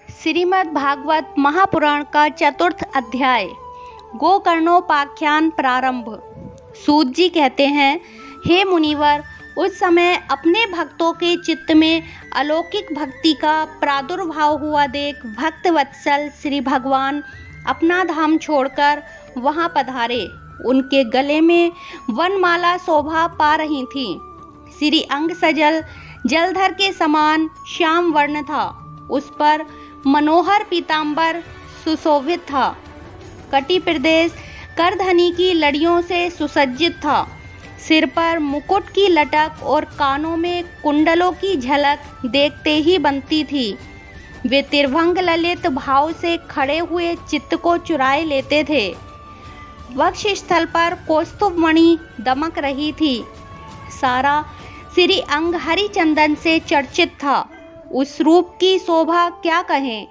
श्रीमद् भागवत महापुराण का चतुर्थ अध्याय गोकर्णोपाख्यान प्रारंभ। सूत जी कहते हैं, हे मुनिवर, उस समय अपने भक्तों के चित्त में अलौकिक भक्ति का प्रादुर्भाव हुआ देख भक्त वत्सल श्री भगवान अपना धाम छोड़कर वहां पधारे। उनके गले में वनमाला शोभा पा रही थी। श्री अंग सजल जलधर के समान श्याम वर्ण था। उस पर मनोहर पीतांबर सुशोभित था। कटी प्रदेश करधनी की लड़ियों से सुसज्जित था। सिर पर मुकुट की लटक और कानों में कुंडलों की झलक देखते ही बनती थी। वे तिरभंग ललित भाव से खड़े हुए चित्त को चुराए लेते थे। वक्ष स्थल पर कौस्तुभ मणि दमक रही थी। सारा श्री अंग हरि चंदन से चर्चित था। उस रूप की शोभा क्या कहें।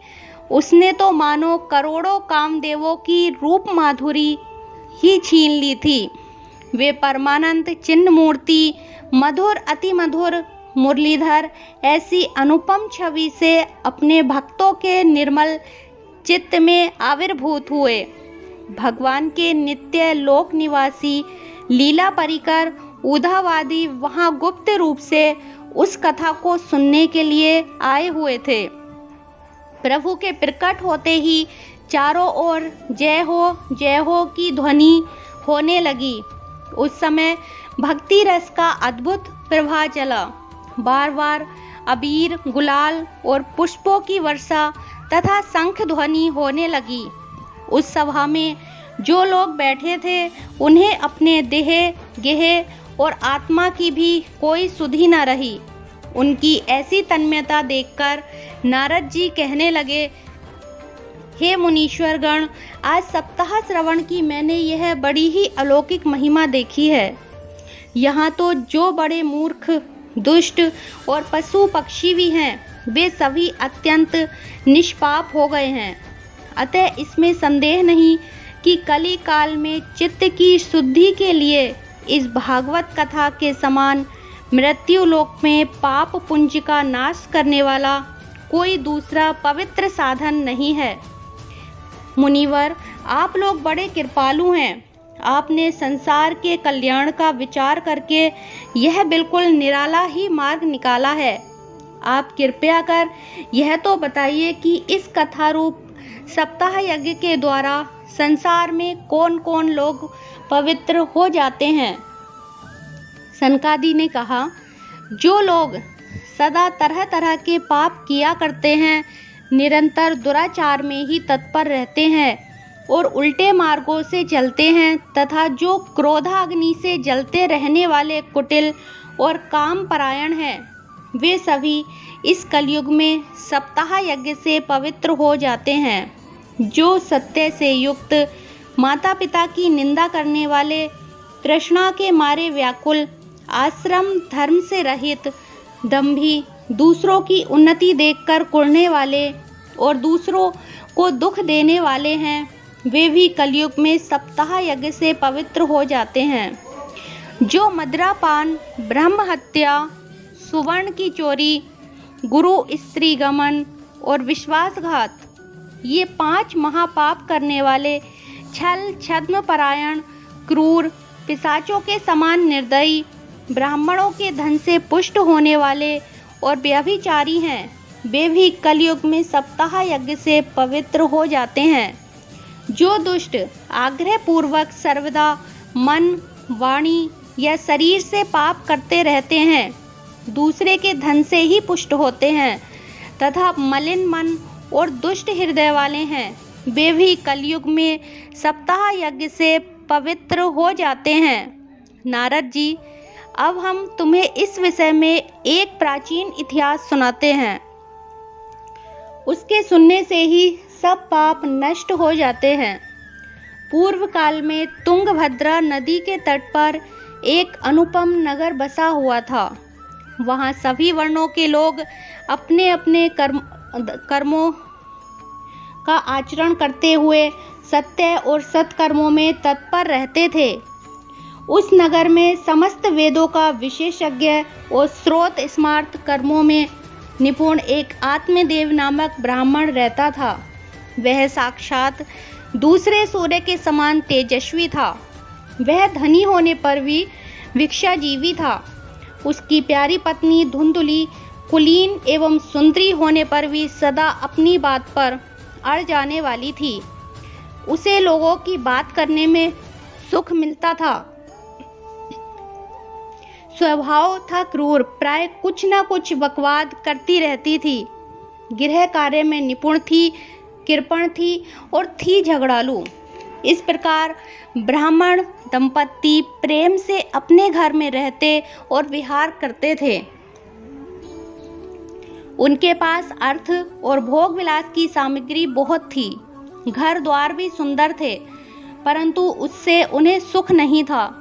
उसने तो मानो करोड़ों कामदेवों की रूप माधुरी ही छीन ली थी। वे परमानंद चिन्ह मूर्ति, मधुर अति मधुर मुरलीधर ऐसी अनुपम छवि से अपने भक्तों के निर्मल चित्त में आविर्भूत हुए। भगवान के नित्य लोक निवासी लीला परिकर उदावादी वहां गुप्त रूप से उस कथा को सुनने के लिए आए हुए थे। प्रभु के प्रकट होते ही चारों ओर जय हो की ध्वनि होने लगी। उस समय भक्ति रस का अद्भुत प्रवाह चला। बार बार अबीर, गुलाल और पुष्पों की वर्षा तथा शंख ध्वनि होने लगी। उस सभा में जो लोग बैठे थे उन्हें अपने देह, गेह और आत्मा की भी कोई सुधि न रही। उनकी ऐसी तन्मयता देखकर नारद जी कहने लगे, हे मुनीश्वर गण, आज सप्ताह श्रवण की मैंने यह बड़ी ही अलौकिक महिमा देखी है। यहाँ तो जो बड़े मूर्ख, दुष्ट और पशु पक्षी भी हैं, वे सभी अत्यंत निष्पाप हो गए हैं। अतः इसमें संदेह नहीं कि कली काल में चित्त की शुद्धि के लिए इस भागवत कथा के समान मृत्यु लोक में पाप पुंज का नाश करने वाला कोई दूसरा पवित्र साधन नहीं है। मुनिवर, आप लोग बड़े कृपालु हैं। आपने संसार के कल्याण का विचार करके यह बिल्कुल निराला ही मार्ग निकाला है। आप कृपया कर यह तो बताइए कि इस कथा रूप सप्ताह यज्ञ के द्वारा संसार में कौन कौन लोग पवित्र हो जाते हैं। सनकादि ने कहा, जो लोग सदा तरह तरह के पाप किया करते हैं, निरंतर दुराचार में ही तत्पर रहते हैं और उल्टे मार्गों से चलते हैं, तथा जो क्रोधाग्नि से जलते रहने वाले कुटिल और काम परायण हैं, वे सभी इस कलयुग में सप्ताह यज्ञ से पवित्र हो जाते हैं। जो सत्य से युक्त, माता पिता की निंदा करने वाले, तृष्णा के मारे व्याकुल, आश्रम धर्म से रहित, दंभी, दूसरों की उन्नति देखकर कुढ़ने वाले और दूसरों को दुख देने वाले हैं, वे भी कलयुग में सप्ताह यज्ञ से पवित्र हो जाते हैं। जो मदिरापान, ब्रह्म हत्या, सुवर्ण की चोरी, गुरु स्त्री गमन और विश्वासघात, ये 5 महापाप करने वाले, छल छद्म परायण, क्रूर, पिशाचों के समान निर्दयी, ब्राह्मणों के धन से पुष्ट होने वाले और व्यभिचारी हैं, वे भी कलयुग में सप्ताह यज्ञ से पवित्र हो जाते हैं। जो दुष्ट आग्रह पूर्वक सर्वदा मन, वाणी या शरीर से पाप करते रहते हैं, दूसरे के धन से ही पुष्ट होते हैं तथा मलिन मन और दुष्ट हृदय वाले हैं, वे भी कलयुग में सप्ताह यज्ञ से पवित्र हो जाते हैं। नारद जी, अब हम तुम्हें इस विषय में एक प्राचीन इतिहास सुनाते हैं। उसके सुनने से ही सब पाप नष्ट हो जाते हैं। पूर्व काल में तुंगभद्रा नदी के तट पर एक अनुपम नगर बसा हुआ था। वहाँ सभी वर्णों के लोग अपने अपने कर्मों का आचरण करते हुए सत्य और सत्कर्मों में तत्पर रहते थे। उस नगर में समस्त वेदों का विशेषज्ञ और स्रोत स्मार्त कर्मों में निपुण एक आत्मदेव नामक ब्राह्मण रहता था। वह साक्षात दूसरे सूर्य के समान तेजस्वी था। वह धनी होने पर भी भिक्षाजीवी था। उसकी प्यारी पत्नी धुंधुली कुलीन एवं सुंदरी होने पर भी सदा अपनी बात पर अड़ जाने वाली थी। उसे लोगों की बात करने में सुख मिलता था। स्वभाव था क्रूर, प्राय कुछ न कुछ बकवाद करती रहती थी। गृह कार्य में निपुण थी, कृपण थी और थी झगड़ालू। इस प्रकार ब्राह्मण दंपत्ति प्रेम से अपने घर में रहते और विहार करते थे। उनके पास अर्थ और भोग विलास की सामग्री बहुत थी। घर द्वार भी सुंदर थे, परंतु उससे उन्हें सुख नहीं था।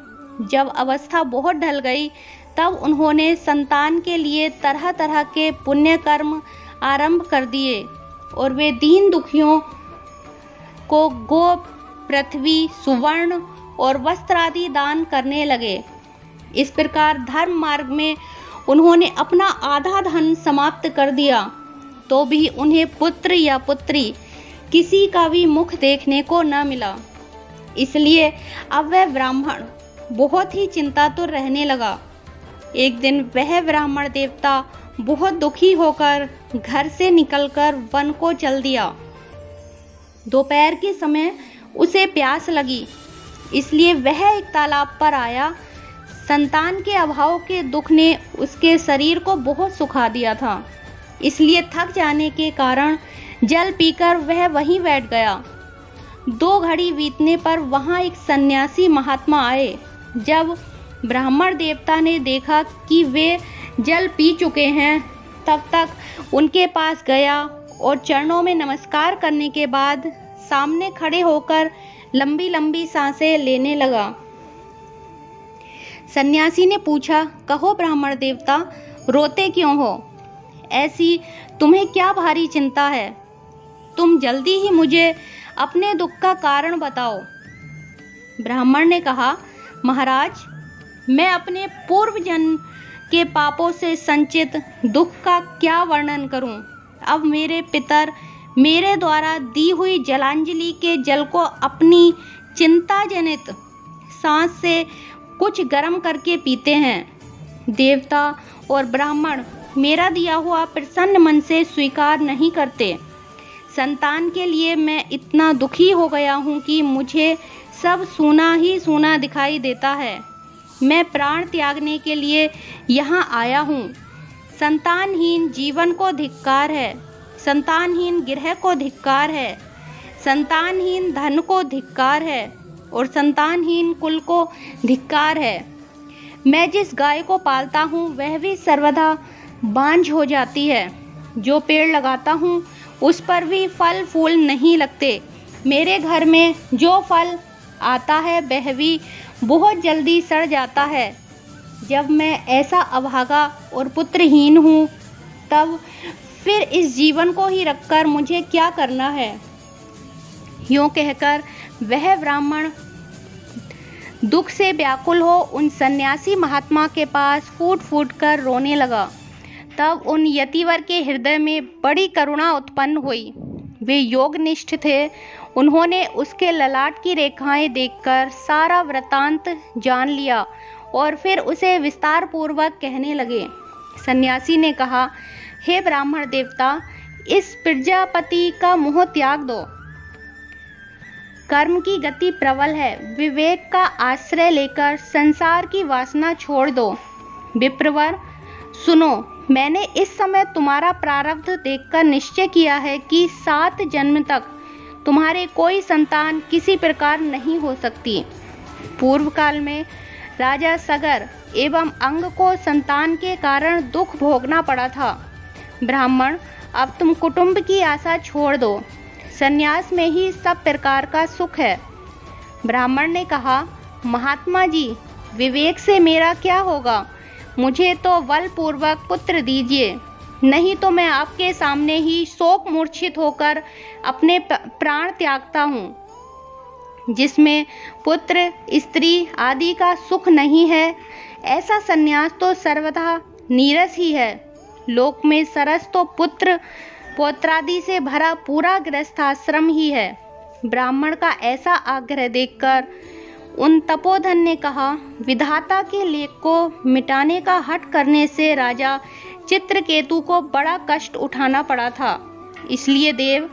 जब अवस्था बहुत ढल गई तब उन्होंने संतान के लिए तरह तरह के पुण्य कर्म आरंभ कर दिए और वे दीन दुखियों को गो, पृथ्वी, सुवर्ण और वस्त्र आदि दान करने लगे। इस प्रकार धर्म मार्ग में उन्होंने अपना आधा धन समाप्त कर दिया, तो भी उन्हें पुत्र या पुत्री किसी का भी मुख देखने को न मिला। इसलिए अब वह ब्राह्मण बहुत ही चिंतातुर रहने लगा। एक दिन वह ब्राह्मण देवता बहुत दुखी होकर घर से निकलकर वन को चल दिया। दोपहर के समय उसे प्यास लगी, इसलिए वह एक तालाब पर आया। संतान के अभाव के दुख ने उसके शरीर को बहुत सुखा दिया था, इसलिए थक जाने के कारण जल पीकर वह वहीं बैठ गया। 2 घड़ी बीतने पर वहां एक सन्यासी महात्मा आए। जब ब्राह्मण देवता ने देखा कि वे जल पी चुके हैं, तब तक उनके पास गया और चरणों में नमस्कार करने के बाद सामने खड़े होकर लंबी लंबी सांसें लेने लगा। सन्यासी ने पूछा, कहो ब्राह्मण देवता, रोते क्यों हो? ऐसी तुम्हें क्या भारी चिंता है? तुम जल्दी ही मुझे अपने दुख का कारण बताओ। ब्राह्मण ने कहा, महाराज, मैं अपने पूर्व जन्म के पापों से संचित दुख का क्या वर्णन करूं? अब मेरे पितर मेरे द्वारा दी हुई जलांजलि के जल को अपनी चिंता जनित सांस से कुछ गर्म करके पीते हैं। देवता और ब्राह्मण मेरा दिया हुआ प्रसन्न मन से स्वीकार नहीं करते। संतान के लिए मैं इतना दुखी हो गया हूँ कि मुझे सब सूना ही सूना दिखाई देता है। मैं प्राण त्यागने के लिए यहाँ आया हूँ। संतानहीन जीवन को धिक्कार है, संतानहीन गृह को धिक्कार है, संतानहीन धन को धिक्कार है और संतानहीन कुल को धिक्कार है। मैं जिस गाय को पालता हूँ वह भी सर्वदा बांझ हो जाती है। जो पेड़ लगाता हूँ उस पर भी फल फूल नहीं लगते। मेरे घर में जो फल आता है वह भी बहुत जल्दी सड़ जाता है। जब मैं ऐसा अभागा और पुत्रहीन हूँ, तब फिर इस जीवन को ही रखकर मुझे क्या करना है? यूँ कहकर वह ब्राह्मण दुख से व्याकुल हो उन सन्यासी महात्मा के पास फूट फूट कर रोने लगा। तब उन यतिवर के हृदय में बड़ी करुणा उत्पन्न हुई। वे योगनिष्ठ थे। उन्होंने उसके ललाट की रेखाएं देखकर सारा वृतांत जान लिया और फिर उसे विस्तार पूर्वक कहने लगे। सन्यासी ने कहा, हे ब्राह्मण देवता, इस प्रजापति का मोह त्याग दो। कर्म की गति प्रबल है। विवेक का आश्रय लेकर संसार की वासना छोड़ दो। विप्रवर, सुनो, मैंने इस समय तुम्हारा प्रारब्ध देखकर निश्चय किया है कि 7 जन्म तक तुम्हारे कोई संतान किसी प्रकार नहीं हो सकती। पूर्व काल में राजा सगर एवं अंग को संतान के कारण दुख भोगना पड़ा था। ब्राह्मण, अब तुम कुटुंब की आशा छोड़ दो। संन्यास में ही सब प्रकार का सुख है। ब्राह्मण ने कहा, महात्मा जी, विवेक से मेरा क्या होगा? मुझे तो बलपूर्वक पुत्र दीजिए, नहीं तो मैं आपके सामने ही शोक मूर्छित होकर अपने प्राण त्यागता हूँ। जिसमें पुत्र स्त्री आदि का सुख नहीं है, ऐसा संन्यास तो सर्वथा नीरस ही है। लोक में सरस तो पुत्र पौत्रादि से भरा पूरा गृहस्थाश्रम ही है। ब्राह्मण का ऐसा आग्रह देखकर उन तपोधन ने कहा, विधाता के लेख को मिटाने का हठ करने से राजा चित्रकेतु को बड़ा कष्ट उठाना पड़ा था। इसलिए देव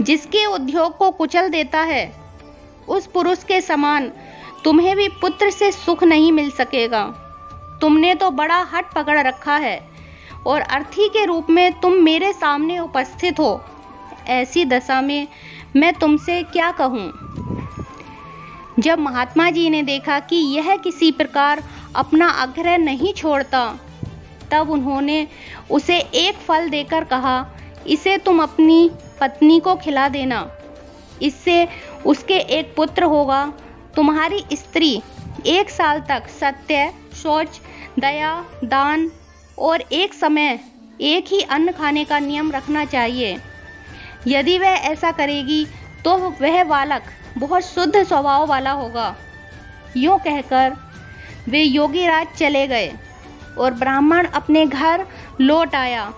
जिसके उद्योग को कुचल देता है, उस पुरुष के समान तुम्हें भी पुत्र से सुख नहीं मिल सकेगा। तुमने तो बड़ा हठ पकड़ रखा है और अर्थी के रूप में तुम मेरे सामने उपस्थित हो। ऐसी दशा में मैं तुमसे क्या कहूँ। जब महात्मा जी ने देखा कि यह किसी प्रकार अपना आग्रह नहीं छोड़ता, तब उन्होंने उसे एक फल देकर कहा, इसे तुम अपनी पत्नी को खिला देना। इससे उसके एक पुत्र होगा। तुम्हारी स्त्री 1 साल तक सत्य, शौच, दया, दान और एक समय एक ही अन्न खाने का नियम रखना चाहिए। यदि वह ऐसा करेगी तो वह बालक बहुत शुद्ध स्वभाव वाला होगा। यूँ कहकर वे योगीराज चले गए और ब्राह्मण अपने घर लौट आया।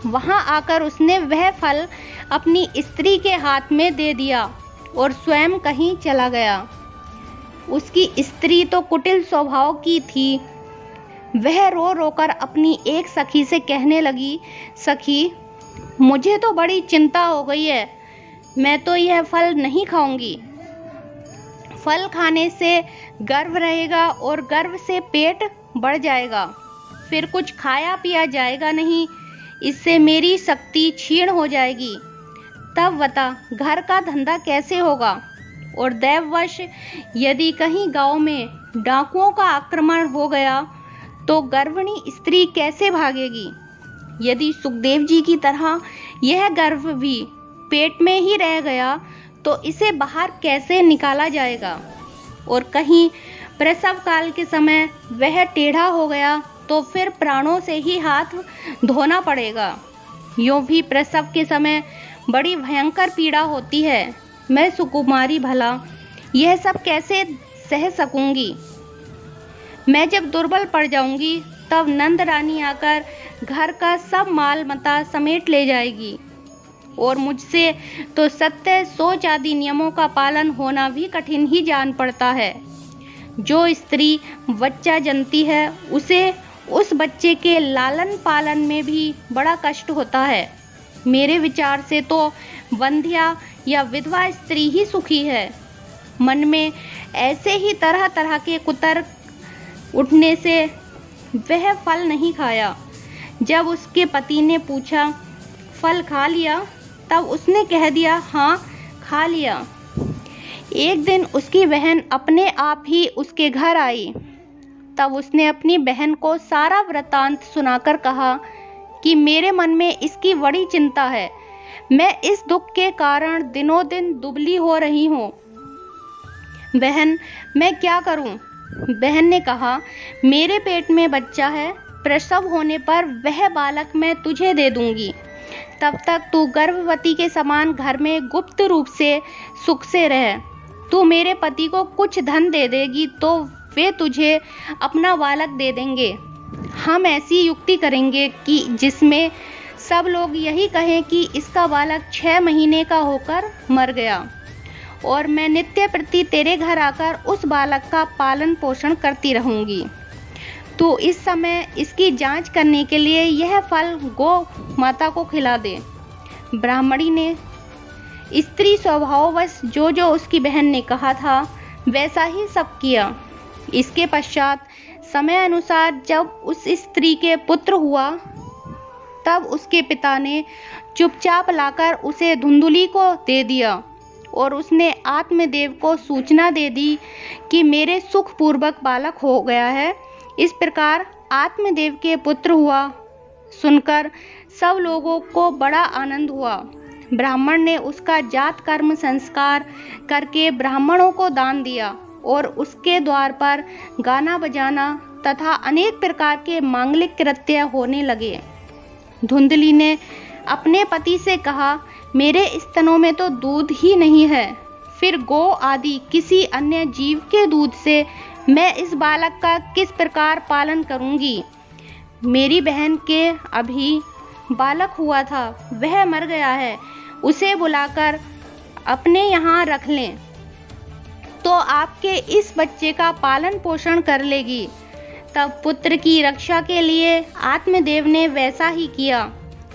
वहाँ आकर उसने वह फल अपनी स्त्री के हाथ में दे दिया और स्वयं कहीं चला गया। उसकी स्त्री तो कुटिल स्वभाव की थी। वह रो रोकर अपनी एक सखी से कहने लगी, सखी, मुझे तो बड़ी चिंता हो गई है। मैं तो यह फल नहीं खाऊंगी। फल खाने से गर्व रहेगा और गर्व से पेट बढ़ जाएगा, फिर कुछ खाया पिया जाएगा नहीं। इससे मेरी शक्ति क्षीण हो जाएगी। तब बता, घर का धंधा कैसे होगा? और दैववश यदि कहीं गांव में डाकुओं का आक्रमण हो गया तो गर्भिणी स्त्री कैसे भागेगी? यदि सुखदेव जी की तरह यह गर्भ भी पेट में ही रह गया तो इसे बाहर कैसे निकाला जाएगा? और कहीं प्रसव काल के समय वह टेढ़ा हो गया तो फिर प्राणों से ही हाथ धोना पड़ेगा। यूँ भी प्रसव के समय बड़ी भयंकर पीड़ा होती है। मैं सुकुमारी भला यह सब कैसे सह सकूंगी? मैं जब दुर्बल पड़ जाऊंगी तब नंद रानी आकर घर का सब माल मता समेट ले जाएगी और मुझसे तो सत्य, शौच आदि नियमों का पालन होना भी कठिन ही जान पड़ता है। जो स्त्री बच्चा जनती है उसे उस बच्चे के लालन पालन में भी बड़ा कष्ट होता है। मेरे विचार से तो वंध्या या विधवा स्त्री ही सुखी है। मन में ऐसे ही तरह तरह के कुतर्क उठने से वह फल नहीं खाया। जब उसके पति ने पूछा, फल खा लिया? तब उसने कह दिया, हाँ खा लिया। एक दिन उसकी बहन अपने आप ही उसके घर आई। तब उसने अपनी बहन को सारा वृत्तांत सुनाकर कहा कि मेरे मन में इसकी बड़ी चिंता है। मैं इस दुख के कारण दिनों दिन दुबली हो रही हूँ। बहन, मैं क्या करूँ? बहन ने कहा, मेरे पेट में बच्चा है। प्रसव होने पर वह बालक मैं तुझे दे दूंगी। तब तक तू गर्भवती के समान घर में गुप्त रूप से सुख से रह। तू मेरे पति को कुछ धन दे देगी तो वे तुझे अपना बालक दे देंगे। हम ऐसी युक्ति करेंगे कि जिसमें सब लोग यही कहें कि इसका बालक 6 महीने का होकर मर गया और मैं नित्य प्रति तेरे घर आकर उस बालक का पालन पोषण करती रहूंगी। तो इस समय इसकी जांच करने के लिए यह फल गौ माता को खिला दे। ब्राह्मणी ने स्त्री स्वभाववश जो जो उसकी बहन ने कहा था वैसा ही सब किया। इसके पश्चात समय अनुसार जब उस स्त्री के पुत्र हुआ तब उसके पिता ने चुपचाप लाकर उसे धुंधुली को दे दिया और उसने आत्मदेव को सूचना दे दी कि मेरे सुखपूर्वक बालक हो गया है। इस प्रकार आत्मदेव के पुत्र हुआ। सुनकर सब लोगों को बड़ा आनंद हुआ। ब्राह्मण ने उसका जात कर्म संस्कार करके ब्राह्मणों को दान दिया और उसके द्वार पर गाना बजाना तथा अनेक प्रकार के मांगलिक कृत्य होने लगे। धुंधली ने अपने पति से कहा, मेरे स्तनों में तो दूध ही नहीं है, फिर गौ आदि किसी अन्य जीव के दूध से मैं इस बालक का किस प्रकार पालन करूंगी? मेरी बहन के अभी बालक हुआ था, वह मर गया है, उसे बुलाकर अपने यहाँ रख लें तो आपके इस बच्चे का पालन पोषण कर लेगी। तब पुत्र की रक्षा के लिए आत्मदेव ने वैसा ही किया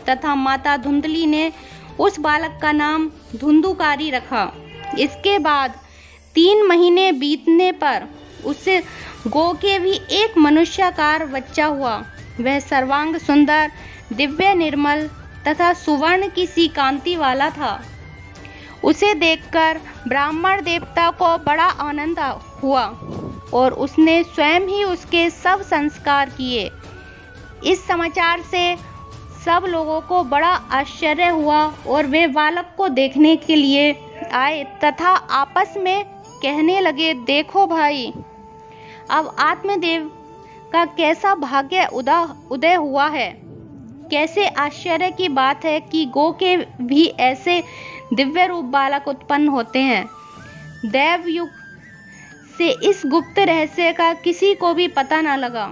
तथा माता धुंधली ने उस बालक का नाम धुंधुकारी रखा। इसके बाद 3 महीने बीतने पर उससे गो के भी एक मनुष्याकार बच्चा हुआ। वह सर्वांग सुंदर, दिव्य, निर्मल तथा सुवर्ण की सी कांति वाला था। उसे देखकर ब्राह्मण देवता को बड़ा आनंद हुआ और उसने स्वयं ही उसके सब संस्कार किए। इस समाचार से सब लोगों को बड़ा आश्चर्य हुआ और वे बालक को देखने के लिए आए तथा आपस में कहने लगे, देखो भाई, अब आत्मदेव का कैसा भाग्य उदय हुआ है। कैसे आश्चर्य की बात है कि गो के भी ऐसे दिव्य रूप बालक उत्पन्न होते हैं। दैव युग से इस गुप्त रहस्य का किसी को भी पता न लगा।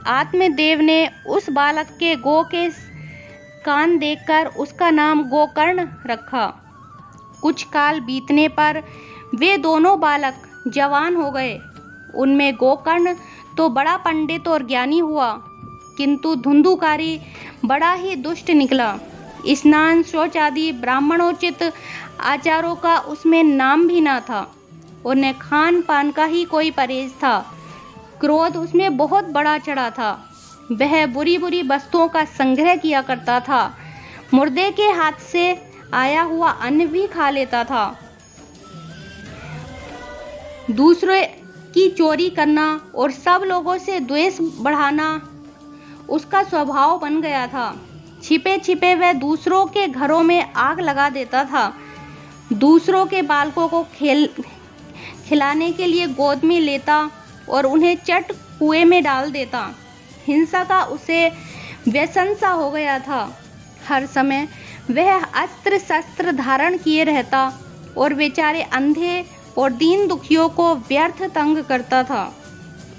आत्मदेव ने उस बालक के गो के कान देखकर उसका नाम गोकर्ण रखा। कुछ काल बीतने पर वे दोनों बालक जवान हो गए। उनमें गोकर्ण तो बड़ा पंडित और ज्ञानी हुआ, किंतु धुंधुकारी बड़ा ही दुष्ट निकला। स्नान, शौच आदि ब्राह्मणोचित आचारों का उसमें नाम भी ना था और न खान पान का ही कोई परहेज था। क्रोध उसमें बहुत बड़ा चढ़ा था। वह बुरी बुरी वस्तुओं का संग्रह किया करता था। मुर्दे के हाथ से आया हुआ अन्न भी खा लेता था। दूसरे की चोरी करना और सब लोगों से द्वेष बढ़ाना उसका स्वभाव बन गया था। छिपे छिपे वह दूसरों के घरों में आग लगा देता था। दूसरों के बालकों को खिलाने के लिए गोद में लेता और उन्हें चट कुएं में डाल देता। हिंसा का उसे व्यसन सा हो गया था। हर समय वह अस्त्र शस्त्र धारण किए रहता और बेचारे अंधे और दीन दुखियों को व्यर्थ तंग करता था।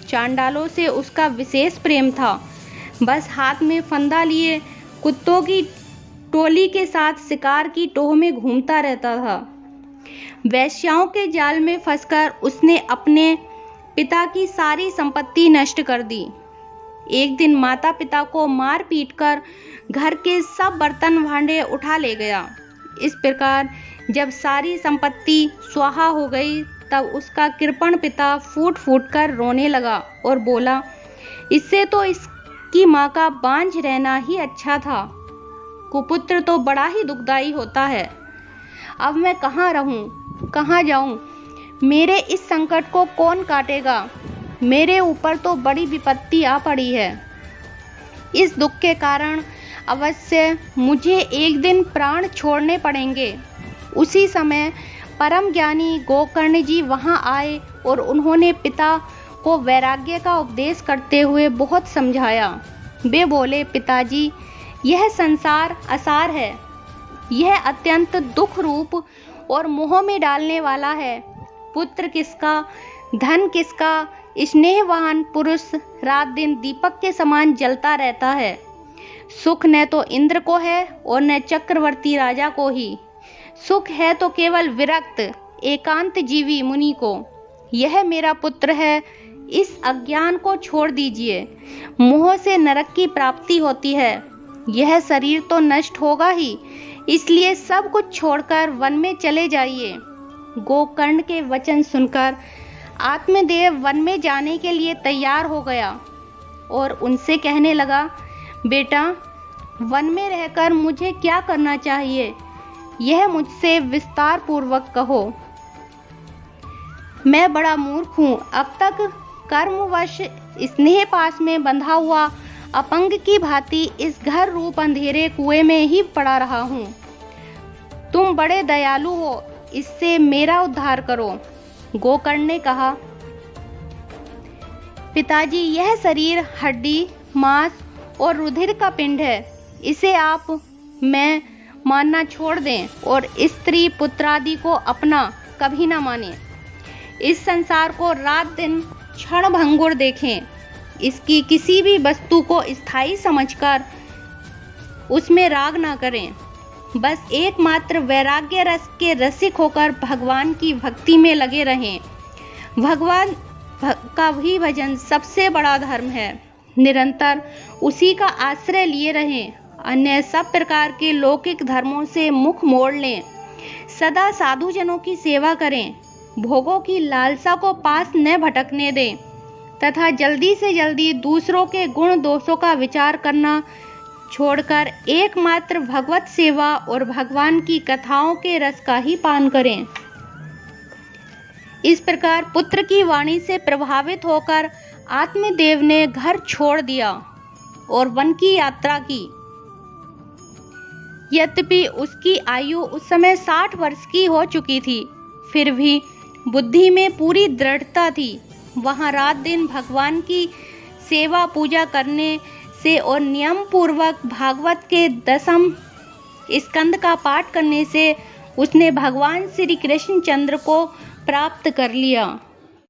चांडालों से उसका विशेष प्रेम था। बस हाथ में फंदा लिए कुत्तों की टोली के साथ शिकार की टोह में घूमता रहता था। वैश्याओं के जाल में फंसकर उसने अपने पिता की सारी संपत्ति नष्ट कर दी। एक दिन माता पिता को मार पीट कर घर के सब बर्तन भांडे उठा ले गया। इस प्रकार जब सारी संपत्ति स्वाहा हो गई तब उसका कृपण पिता फूट फूट कर रोने लगा और बोला, इससे तो इसकी माँ का बांझ रहना ही अच्छा था। कुपुत्र तो बड़ा ही दुखदाई होता है। अब मैं कहाँ रहूं, कहाँ जाऊं? मेरे इस संकट को कौन काटेगा? मेरे ऊपर तो बड़ी विपत्ति आ पड़ी है। इस दुख के कारण अवश्य मुझे एक दिन प्राण छोड़ने पड़ेंगे। उसी समय परम ज्ञानी गोकर्ण जी वहां आए और उन्होंने पिता को वैराग्य का उपदेश करते हुए बहुत समझाया। वे बोले, पिताजी, यह संसार असार है। यह अत्यंत दुख रूप और मोह में डालने वाला है। पुत्र किसका, धन किसका, स्नेहवान पुरुष रात दिन दीपक के समान जलता रहता है। सुख न तो इंद्र को है और न चक्रवर्ती राजा को ही। सुख है तो केवल विरक्त एकांत जीवी मुनि को। यह मेरा पुत्र है, इस अज्ञान को छोड़ दीजिए। मोह से नरक की प्राप्ति होती है। यह शरीर तो नष्ट होगा ही, इसलिए सब कुछ छोड़कर वन में चले जाइए। गोकर्ण के वचन सुनकर आत्मदेव वन में जाने के लिए तैयार हो गया और उनसे कहने लगा, बेटा, वन में रहकर मुझे क्या करना चाहिए, यह मुझसे विस्तार पूर्वक कहो। मैं बड़ा मूर्ख हूँ। अब तक कर्मवश स्नेह पास में बंधा हुआ अपंग की भांति इस घर रूप अंधेरे कुएं में ही पड़ा रहा हूँ। तुम बड़े दयालु हो, इससे मेरा उद्धार करो। गोकर्ण ने कहा, पिताजी, यह शरीर हड्डी, मांस और रुधिर का पिंड है। इसे आप मैं मानना छोड़ दें और स्त्री पुत्रादि को अपना कभी ना माने। इस संसार को रात दिन क्षण भंगुर देखें इसकी किसी भी वस्तु को स्थायी समझकर उसमें राग ना करें। बस एकमात्र वैराग्य रस के रसिक होकर भगवान की भक्ति में लगे रहें। भगवान का ही भजन सबसे बड़ा धर्म है। निरंतर उसी का आश्रय लिए रहें। अन्य सब प्रकार के लौकिक धर्मों से मुख मोड़ लें। सदा साधुजनों की सेवा करें। भोगों की लालसा को पास न भटकने दें तथा जल्दी से जल्दी दूसरों के गुण दोषों का विचार करना छोड़कर एकमात्र भगवत सेवा और भगवान की कथाओं के रस का ही पान करें। इस प्रकार पुत्र की वाणी से प्रभावित होकर आत्मदेव ने घर छोड़ दिया और वन की यात्रा की। यद्यपि उसकी आयु उस समय 60 वर्ष की हो चुकी थी, फिर भी बुद्धि में पूरी दृढ़ता थी। वहां रात दिन भगवान की सेवा पूजा करने से और नियम पूर्वक भागवत के 10वें स्कंद का पाठ करने से उसने भगवान श्री कृष्ण चंद्र को प्राप्त कर लिया।